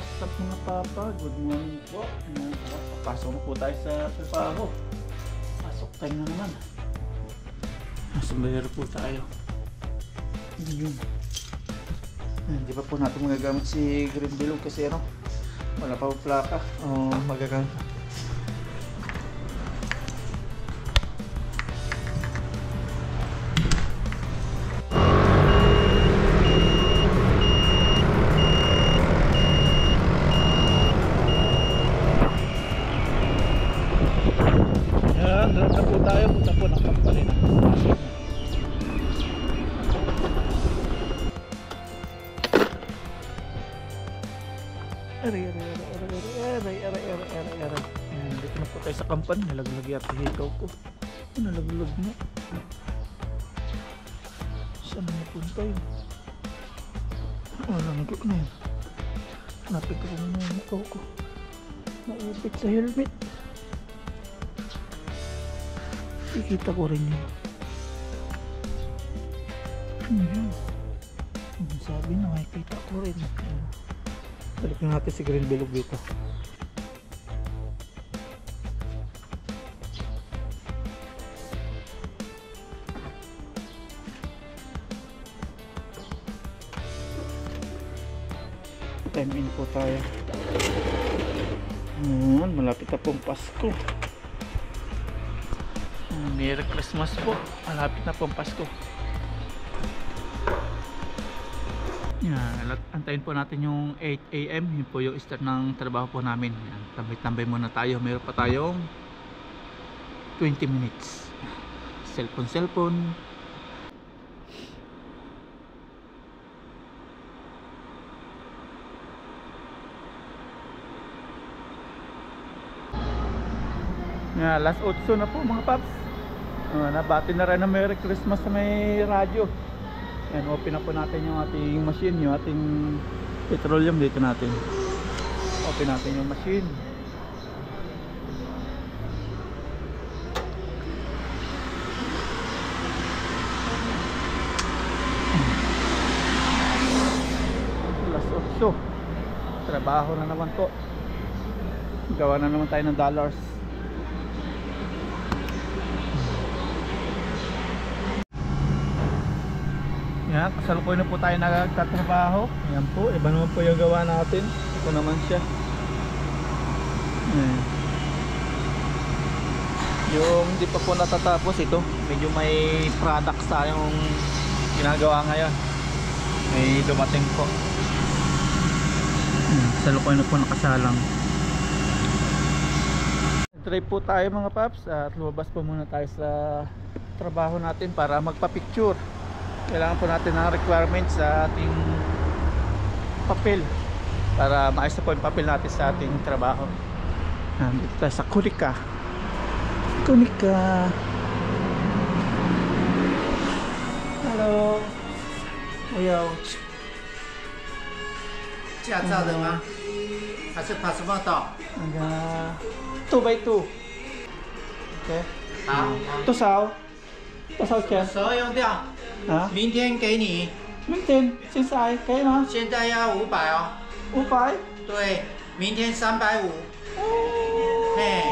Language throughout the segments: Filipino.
What's up mga papa? Good morning po. Papasok na po tayo sa trabaho. Pasok time na naman. Nasa bayar po tayo. Yun. Hindi pa po natin magagamit si green bilog kasi ano, wala pa po plaka. O magagamit. Doon na po tayo, punta po ng company na. Aray. Dito na po tayo sa company. Nalaglag yata hikaw ko. Nalaglag na. Saan na napunta yun? Walang ko na yun. Hanapin ko muna yung hikaw ko. Naipit sa helmet. Ikita ko rin yun. Ayan. Sabi na makikita ko rin. Balikin natin si green bilog dito. Time in po tayo. Ayan, malapit na pong Pasko. Merry Christmas po. Malapit na pong Pasko. Yan, antayin po natin yung 8 AM. Yun po yung start ng trabaho po namin. Yan, tambay-tambay muna tayo. Meron pa tayong 20 minutes. Cellphone. Yan, last 8 na po mga paps. Nabati na rin na Merry Christmas sa may radyo. Yan, open na po natin yung ating machine, yung ating petroleum dito natin. Open natin yung machine. Last 8. Trabaho na naman po. Gawa na naman tayo ng dollars. Yan, kasalukuyan na po tayo nagtatrabaho. Yan po, iba naman po yung gawa natin. Ito naman siya. Yan. Yung hindi pa po natatapos ito, medyo may products tayong ginagawa ngayon. May dumating po. Kasalukuyan na po nakasalang. Try po tayo mga paps at lumabas po muna tayo sa trabaho natin para magpa-picture. Kailangan po natin ng requirements sa ating papel para maayos na po yung papel natin sa ating trabaho. Dito tayo sa Kunika. Hello. Uyaw. 驾照的吗？还是 passport？ 2x2 OK 好，多少钱12用掉，啊？明天给你。明天现在可以吗现在要500哦。 500对，明天350。嘿，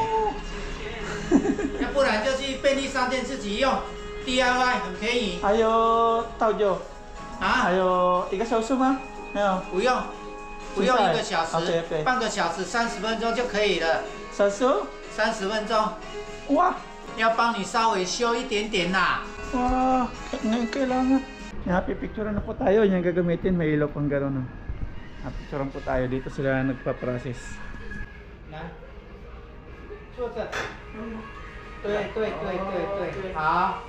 要不然就去便利商店自己用 ，DIY 很便宜。还有多久还啊？有1个小时吗？没有不用，不用1个小时 OK， 半个小时30分钟就可以了。 30 分钟，哇要帮你稍微修一点点啦。 Wow, ngayon kailangan. Pipicturean na po tayo. Yung gagamitin, may ilaw pang gano'n. Picturean po tayo. Dito sila nagpa-process. 来，坐着。对，好。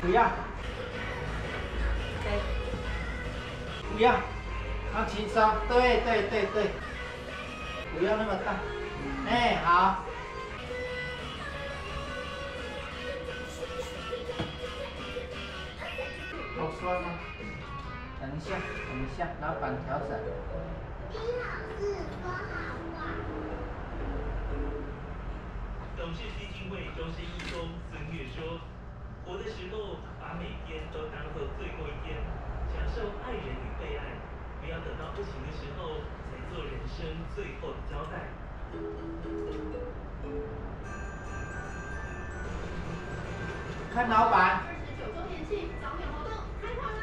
不要。不要，放轻松，对，不要那么大，哎，好，好酸吗？等一下，老板调整。丁老师说好玩。是义工孙悦说：“活的时候，把每天都当做最后一天，享受爱人与被爱，不要等到不行的时候才做人生最后的交代。”看老板。 29周年庆早鸟活动开跑了！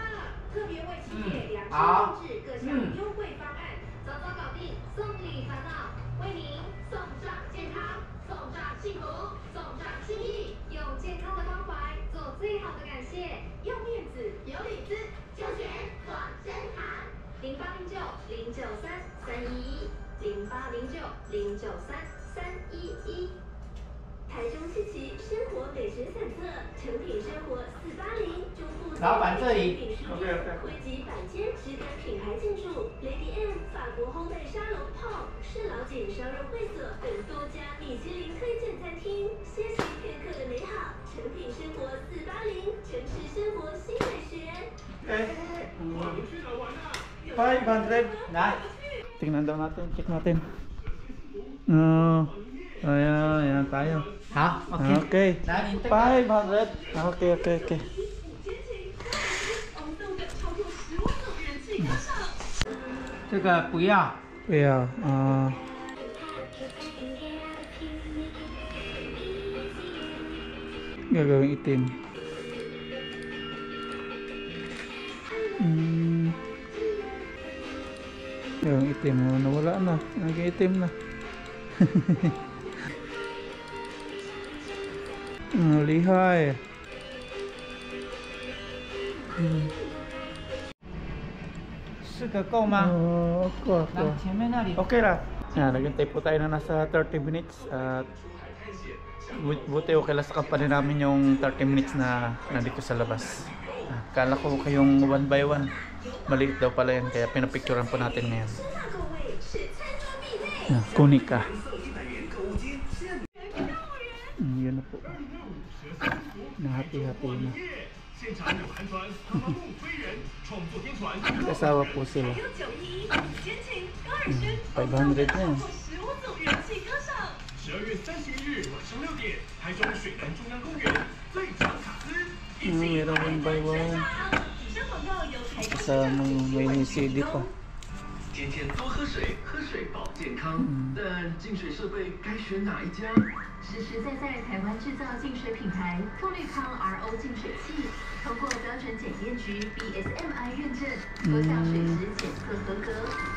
特别为企业量身好定制各项优惠方案，早早搞定，送礼烦恼，为您送上健康，送上幸福，送上心意，用健康的关怀做最好的感谢，用面子有礼资，就选广生堂0809-093-311，0809-093-311。 台中七期生活美食散册，诚品生活480，中部老板这里诚品书店汇集百间值得品牌进驻 ，Lady M 法国烘焙沙龙泡，是老井烧肉会所等多家米其林推荐餐厅，歇息片刻的美好。诚品生活480，城市生活新美学。500. Này. Tingnan daw natin, check natin. Ayan, ayan tayo. 好 Okay. ，OK。来，您这个。 500. Okay. 这个不要。不要gagawing itim. Gagawing itim. Nawala na. Naging itim na. Lihai. 4个够吗？ Ako. 来，前面那里。 Okay lang. Naghintay po tayo na nasa 30 minutes at buti okay lang sa company namin yung 30 minutes na nandito sa labas. Kala ko kayong 1 by 1. Maliit daw pala yan kaya pinapicturean po natin ngayon. Kunika. Yun na po. Nahati-hati na. Kasawa po sila. 500 na yan. 12月31日晚上6点，台中水南中央公园最强卡司一起 Meron 1 by 1. Kasama yung may CD pa. 天天多喝水，喝水保健康。但净水设备该选哪一家？实实在在台湾制造净水品牌富绿康 RO 净水器，通过标准检验局 BSMI 认证，多项水质检测合格，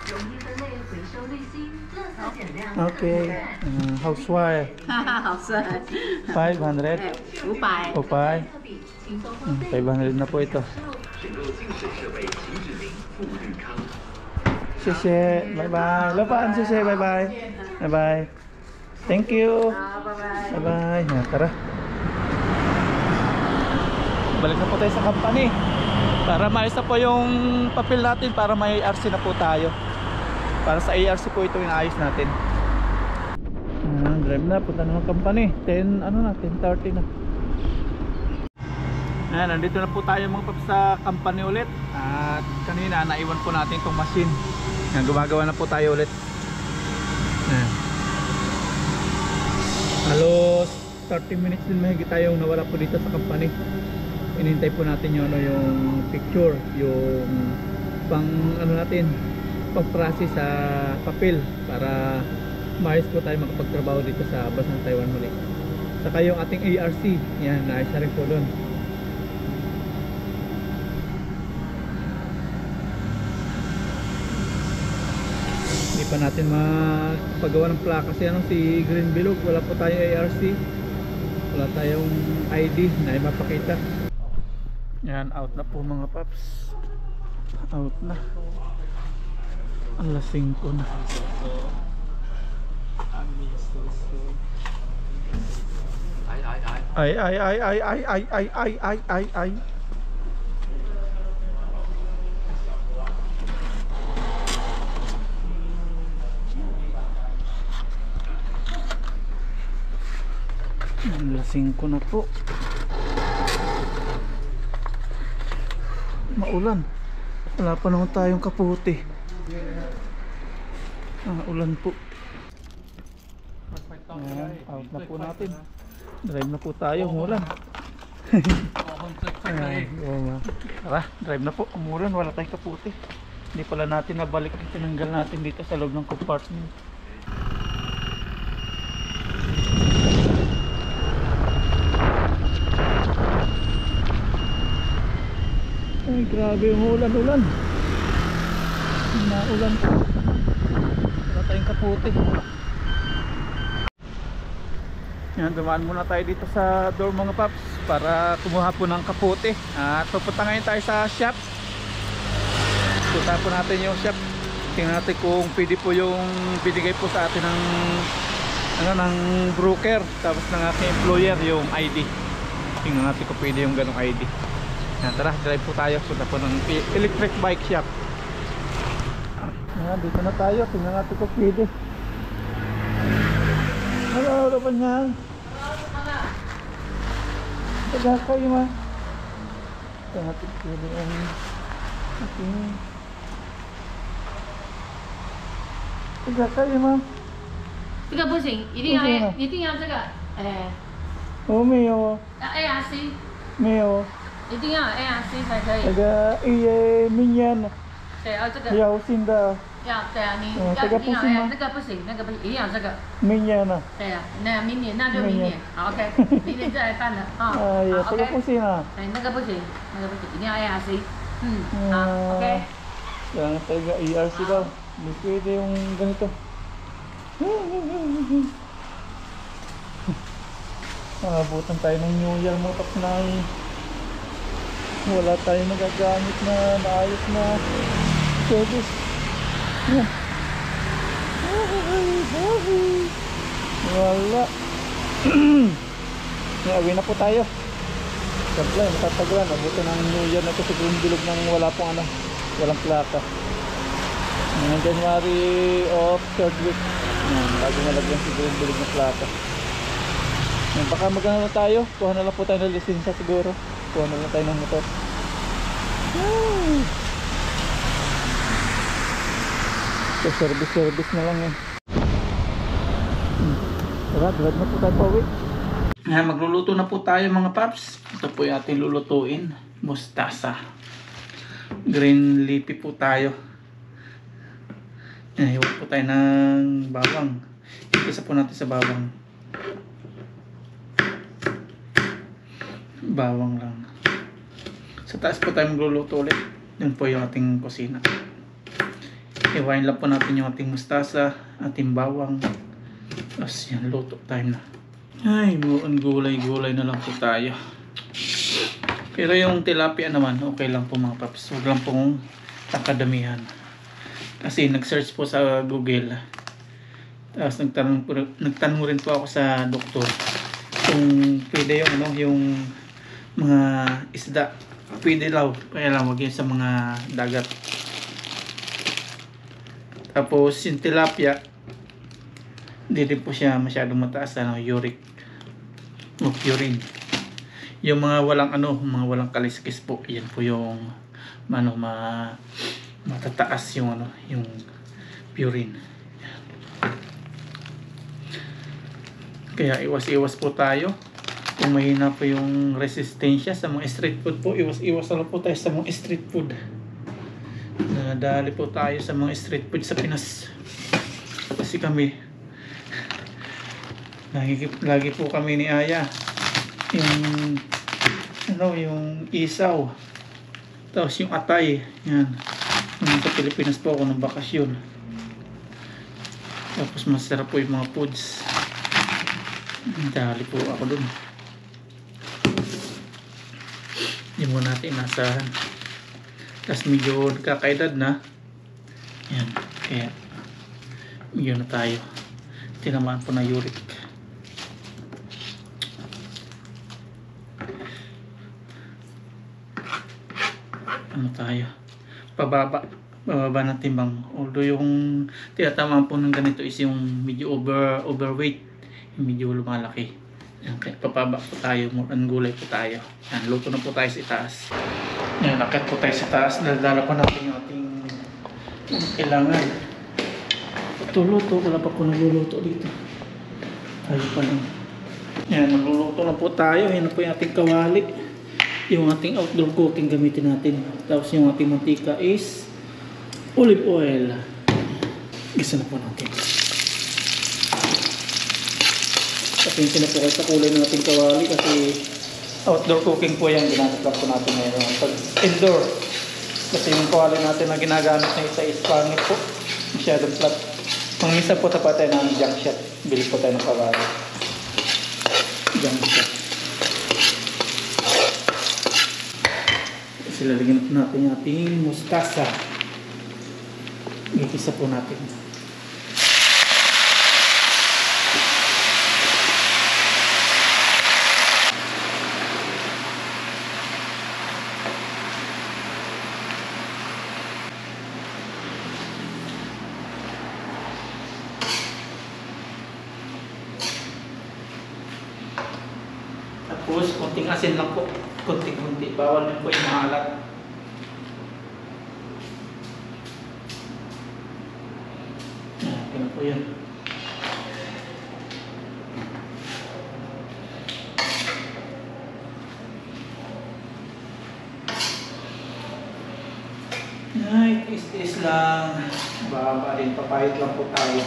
容易分类回收滤芯，垃圾减量。 Okay. Housewife. 好帅 500. ，500。 Popeye. 500 na po ito. 选购净水设备请指明富绿康。 Sese. Bye-bye. Lapan, sese. Bye-bye. Bye-bye. Thank you. 好，拜拜。 Bye-bye. Yan, tara. Balik na po tayo sa company. Para maayos na po yung papel natin para may ARC na po tayo. Para sa ARC po ito inaayos natin. Drive na, punta na ng company. 10:30 na. Ayan, nandito na po tayo mga paps sa company ulit. At kanina naiwan po natin itong machine. Ayan, gumagawa na po tayo ulit. Ayan. Halos 30 minutes din mahigit tayong nawala po dito sa company. Inintay po natin yung, yung picture, yung pang natin, pag-process sa papel para maayos po tayo makapagtrabaho dito sa Bansang Taiwan muli. Saka yung ating ARC, yan, naayos na rin po doon. Hindi pa natin magpagawa ng plaka kasi si Green Bilog, wala po tayong ARC, wala tayong ID na mapakita. Yan, out na po mga paps, out na, alas 5 na. Ay. Lasing ko na po. Maulan. Wala pa naman tayong kaputi. Ulan po. Ayan, out na po natin. Drive na po tayo, umulan. Tara, drive na po, umulan, wala tayong kaputi. Hindi pala natin nabalik, tinanggal natin dito sa loob ng compartment. Ay, grabe yung ulan-ulan. Naulan po. Wala tayong kaputi. Yan, dumaan muna tayo dito sa door mga paps para kumuha po ng kaputi. At pupunta ngayon tayo sa shop. Punta po natin yung shop. Tingnan natin kung pwede po yung binigay po sa atin ng broker tapos ng aking employer yung ID. Tingnan natin kung pwede yung ganong ID. Yan, tara, drive po tayo. Punta po ng electric bike shop. Yan, dito na tayo. Tingnan natin kung pwede. Hello, ano ba niyan? Taga kayo ma. Tingnan natin kung pwede yung okay. Taga kayo ma. 这个不行，一定要这个，哎，哦，没有， ARC， 没有。 一定要有 ARC 才可以。 Taga Minyan. 对，要这个， Yaw Sinda. 要对啊，你哦要一定要这个不行吗 那个不行，那个不行，一定要这个。 Minyan ah. 对啊，那明年那就明年，好 OK，明年再来办了啊。 Ay, 好 taga ，OK。 Pusin ah. 哎，那个不行，那个不行，一定要 ARC。嗯，好 Ah, ，OK。 Yan, taga ERC daw. Hindi pwede yung ganito. Abutan tayo ng New Year mo tapos na wala tayong nagagamit na naayos na service. Yan. Wala. Uwi na po tayo. Siyempre, matatagalan. Abutan ng New Year na ito sa bilog ng wala pong walang plaka. Ngayon January of 3rd week. Bago malagyan si bilog ng plaka. Yan, baka magano na tayo. Kuha na lang po tayo ng lisensya siguro. Kuha na lang tayo ng motor. So service na lang yan. Tara, drive na po tayo pa uwi. Yan, magluluto na po tayo mga paps. Ito po yung ating lulutuin. Mustasa. Green leafy po tayo. Yan, hiwag po tayo ng bawang. Isa po natin sa bawang. Bawang lang. Sa taas po tayo magluluto ulit. Yun po yung ating kusina. Iwain lang po natin yung ating mustasa, ating bawang. Tapos yan, luto time na. Ay, buong gulay-gulay na lang po tayo. Pero yung tilapia naman, okay lang po mga paps. Huwag lang pong takadamihan. Kasi nag-search po sa Google. Tapos nagtanong rin po ako sa doktor kung pwede yung yung mga isda. Pwede daw, kaya lang wag yun sa mga dagat. Tapos yung tilapia, hindi rin po siya masyadong mataas uric o urine. Yung mga walang mga walang kaliskis po, yan po yung matataas yung yung purine. Kaya iwas-iwas po tayo. Kung mahina po yung resistensya sa mga street food po, iwas-iwas lang po tayo sa mga street food. Nadali po tayo sa mga street food sa Pinas. Kasi kami lagi po kami ni Aya yung isaw, tapos yung atay. Yan, sa Pilipinas po ako ng bakasyon. Tapos masarap po yung mga foods. Dali po ako dun. Hindi mo natin inasahan. Tapos medyo nagkakaedad na. Yan, kaya medyo na tayo tinamaan po na uric. Tayo bababa ng timbang, although yung tinatamaan po ng ganito is yung medyo overweight, yung medyo lumalaki. Yan, kaya papaba po tayo, murang gulay po tayo. Yan, luto na po tayo sa itaas. Yan, nakit po tayo sa taas, dala po natin yung ating kailangan. Ito luto, wala pa po nagluluto dito. Tayo pa lang. Yan, magluluto na po tayo. Yan na po yung ating kawali. Yung ating outdoor cooking gamitin natin. Tapos yung ating mantika is olive oil. Gisa na po natin. Pasensya na po kayo sa kulay ng ating kawali kasi outdoor cooking po yan. Ginamit lang po natin ngayon. Pag indoor, kasi yung kawali natin na ginagamit na isa is pangit po. Masyadong flat. Pang minsan po tapat tayo ng junk shot. Bili po tayo ng kawali. Junk shot. Kasi lalagyan po natin yung ating mustasa. Igisa po natin. Tapos, konting asin lang po. Konting-konti. Bawal din po yung maalat. Ito na po yan. Ay, is lang. Baba din. Papayit lang po tayo.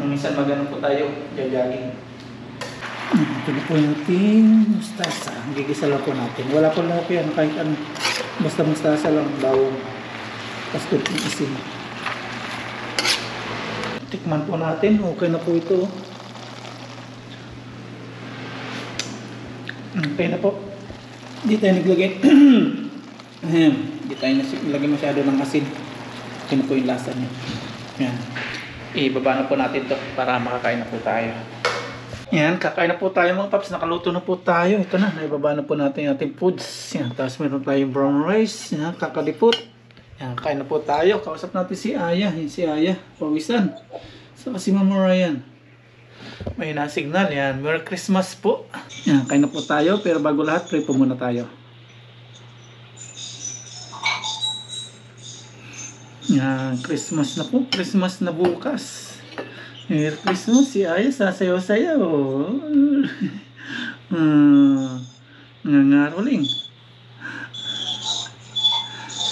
Minsan magano po tayo. Jajaging. Ito na po yung ating mustasa. Gigisa lang po natin. Wala po lang po yan. Kahit ano. Basta mustasa lang. Bawang. Tapos kunting isin. Tikman po natin. Okay na po ito. Okay na po. Hindi tayo naglagay. Hindi tayo naglagay masyado ng asin. Okay na po yung lasa niya. Yan. Ibaba na po natin ito para makakain na po tayo. Yan, kakain na po tayo mga paps. Nakaluto na po tayo. Ito na, naibaba na po natin yung ating foods. Yan, tapos meron tayong brown rice. Yan, kakalipot. Yan, kain na po tayo. Kausap natin si Aya. Yan si Aya, pawisan. So, si Mama Ryan. May na-signal. Yan, Merry Christmas po. Yan, kain na po tayo. Pero bago lahat, pray po muna tayo. Yan, Christmas na po. Christmas na bukas. Merry Christmas, si Aya sasayaw-sayaw. Nangaroling.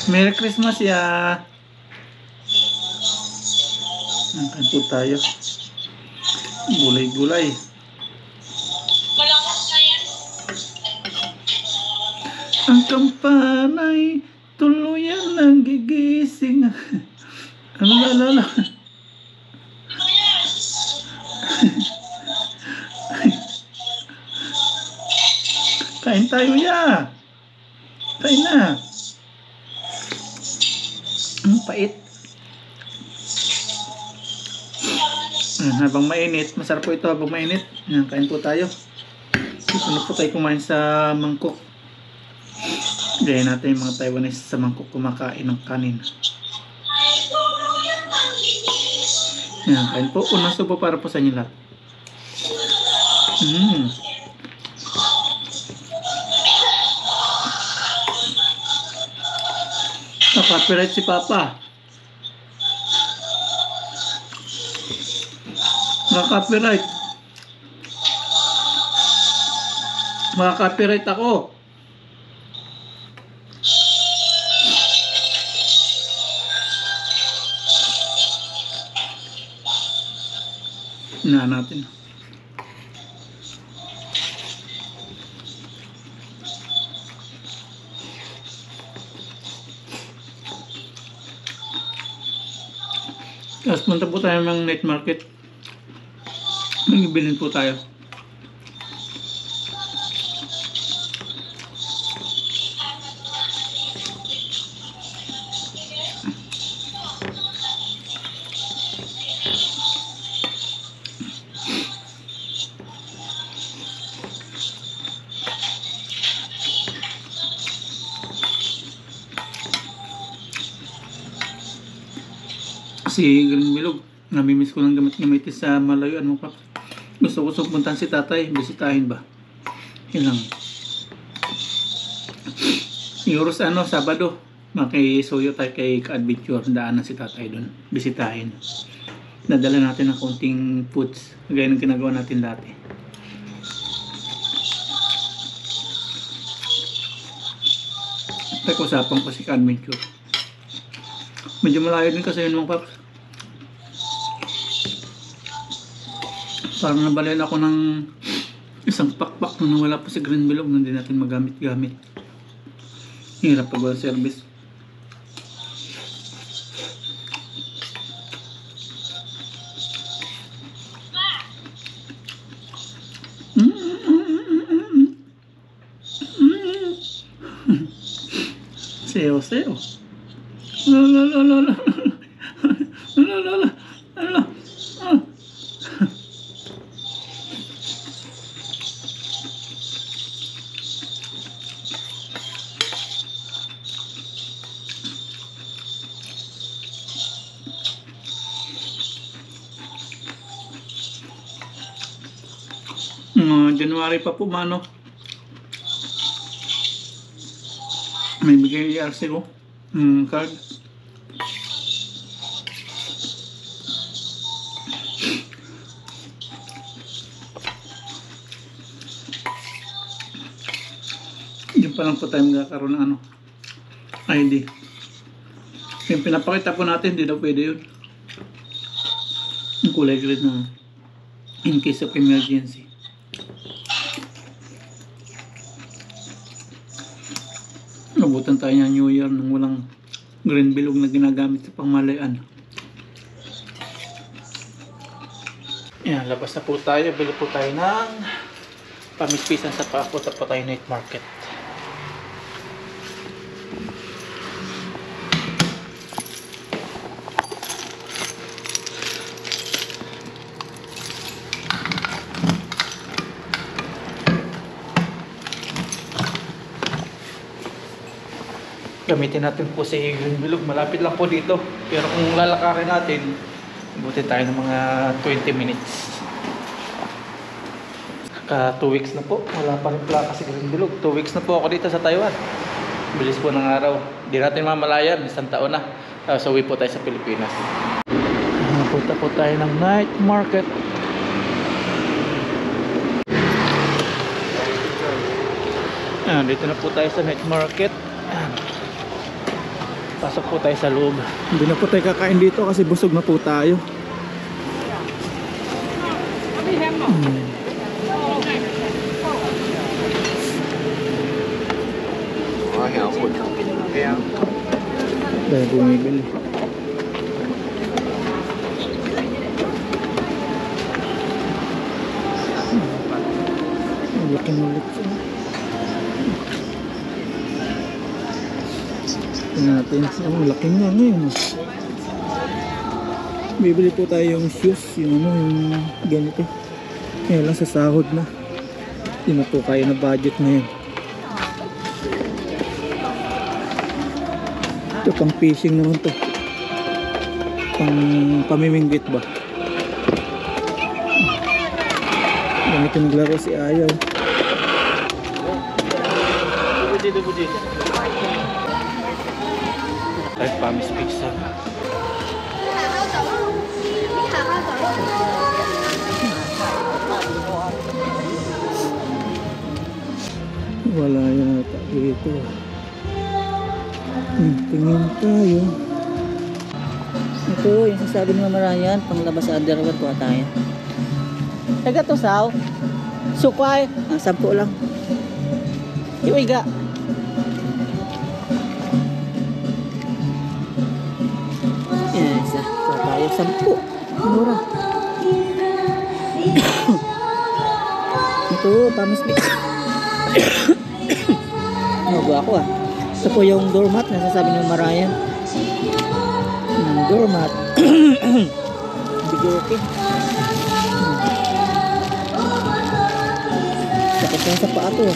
Merry Christmas, ya. Nangkan po tayo. Gulay-gulay. Ang kampanay tuluyan ng gigising. Alala. Kain tayo ya. Kain na. Ang pait. Habang mainit, masarap po ito habang mainit. Kain po tayo. Dito na po tayo kumain sa mangkok. Gaya natin yung mga Taiwanese sa mangkok kumakain ng kanin. Kain po. Unang subo para po sa inyo lahat. Copyright si Papa. Copyright. Copyright ako. Na natin. Tapos punta po tayo ng night market. Magbibilin po tayo. Si Galing Bilog, namimiss ko lang gamitin sa malayuan mo pa. Gusto ko puntahan si tatay, bisitahin ba? Yun lang. Siguro sa Sabado, makisuyo tayo kay Ka-Adventure, daanan si tatay doon, bisitahin. nadala natin ng konting foods gaya ng ginagawa natin dati. Pag-usapan ko si Adventure. Medyo malayo din kasi yun mga paps. Parang nabalayan ako ng isang pakpak nung wala pa si Green Bilog nung hindi natin magamit-gamit. Hirap pag walang service. Seo. La. January pa po mano. May bigay ERC ko. Card. Diyan pa lang po tayo magkakaroon ng ano, ID. Yung pinapakita po natin, hindi daw pwede yun. Yung kulay green na in case of emergency. Nabutan tayo ng New Year nang walang Green Bilog na ginagamit sa pangmalayaan. Yan, labas na po tayo. Bili po tayo ng pamispisan sa papunta po tayo night market. Gamitin natin po si Green Bilog. Malapit lang po dito. Pero kung lalakarin natin, buti tayo ng mga 20 minutes. 2 weeks na po. Wala pa rin plaka si Green Bilog. 2 weeks na po ako dito sa Taiwan. Bilis po ng araw. Di natin mamalaya. Isang taon na. So uwi po tayo sa Pilipinas. Punta po tayo ng night market. Dito na po tayo sa night market. Pasok po tayo sa loob. Hindi na po tayo kakain dito kasi busog na po tayo. Dahil bumibili. Laki ulit siya. Natin ang laki niya ngayon. Bibili po tayo yung shoes, yung ganito. Kaya lang sa sahod na. Hindi na po kaya na budget na yun. Ito pang fishing naman to. Pang pamiminggit ba? Ganito naglaro si Ayaw. Buji. Ay, Pamis Pizza. Wala yata dito. Tingin tayo. Ito, yung sasabi ni Mama Ryan, panglabas sa underwear ko tayo. Taga to saw. Sukway. 10 lang. Iwiga. Yes, tayo 10. Mura. Ito, Pamis Pizza. Nago ako ah. Ito po yung doormat na sasabi ni Mama Ryan. Doormat. Bigyo okay. Sakit lang sa paa to.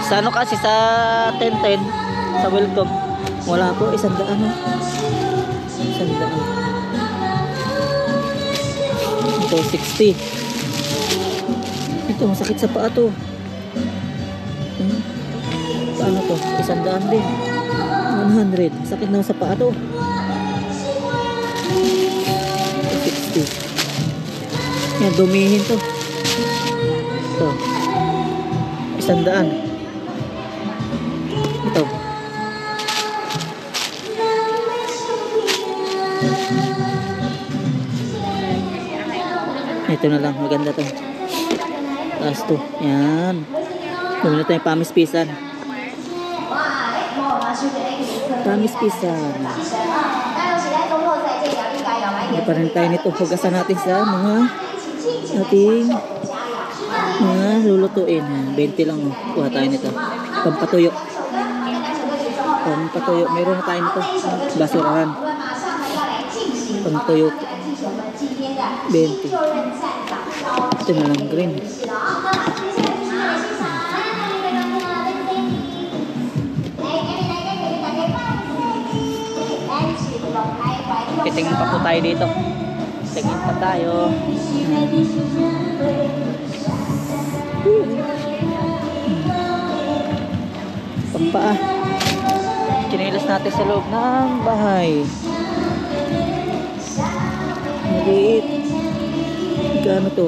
Sa ano kasi sa 10-10 sa welcome wala po 100 100. Ito 60. Ito masakit sa paa to. Paano to? 100 din. 100. Sakit na sa paa to. Yan, dumihin to. Ito. 100. Ito. Ito na lang, maganda to. Taas to. Yan. Bumili na tayo pamis-pisan. Pamis-pisan. Hindi pa rin tayo nito. Hugasan natin sa mga ating mga lulutuin. 20 lang. Kuha tayo nito. Pampatuyo. Pampatuyo. Meron na tayo nito. Basurahan. Pampatuyo. 20. Ito na lang green. Titingin pa po tayo dito. Tingin pa tayo. Pagpaa. Kinilas natin sa loob ng bahay. Maliit. Gano to?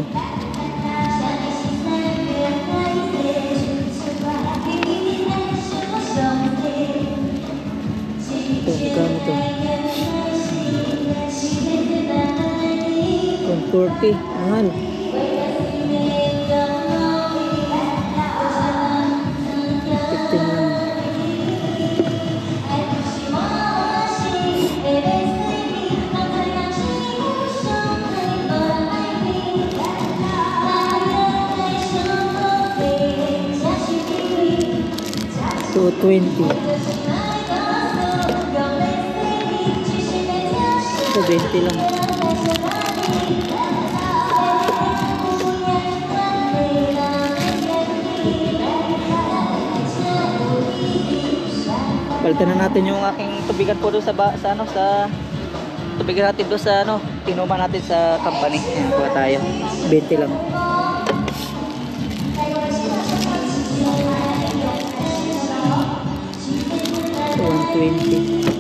Ito, gano to? 140. Mahal. So 20. So 20 lang. Palitan na natin yung aking tubigan po doon sa tubigan natin doon sa tinuman natin sa company. Ayan, kuha tayo. 20 lang. 120.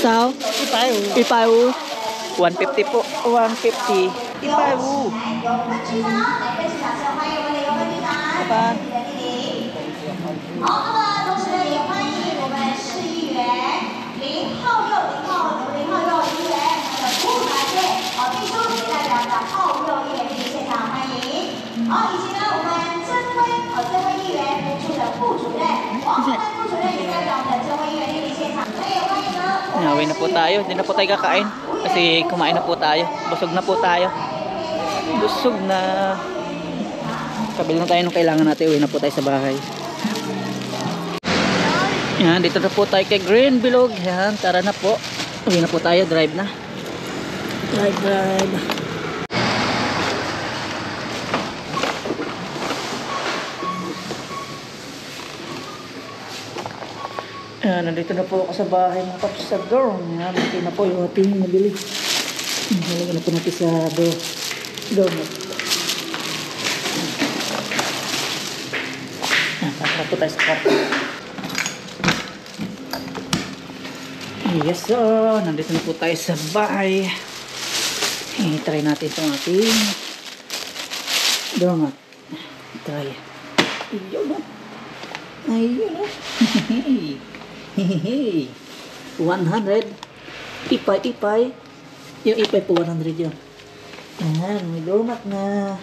Sao? Ipaw. 150 po. 150. Ipaw. Kapan? 'Uwi na po tayo. Hindi na po tayo kakain. Kasi kumain na po tayo. Busog na po tayo. Busog na. Kabili na tayo ng kailangan natin. Uwi na po tayo sa bahay. Yan, dito na po tayo kay Green Bilog. Yan, tara na po. Uwi na po tayo. Drive na. Drive. Ayan, nandito na po ako sa bahay mga paps sa dorm. Ayan, okay na po yung ating nabili. Halagyan na po natin sa dorm. Ayan, tapos po tayo sa kwarto. Yes, so, nandito na po tayo sa bahay. I-try natin itong ating dorm. Try. Ayun o. Ayun o. Hehehe. 100. Ipay. Yung ipay po 100 yun. Ayan, may doormat na.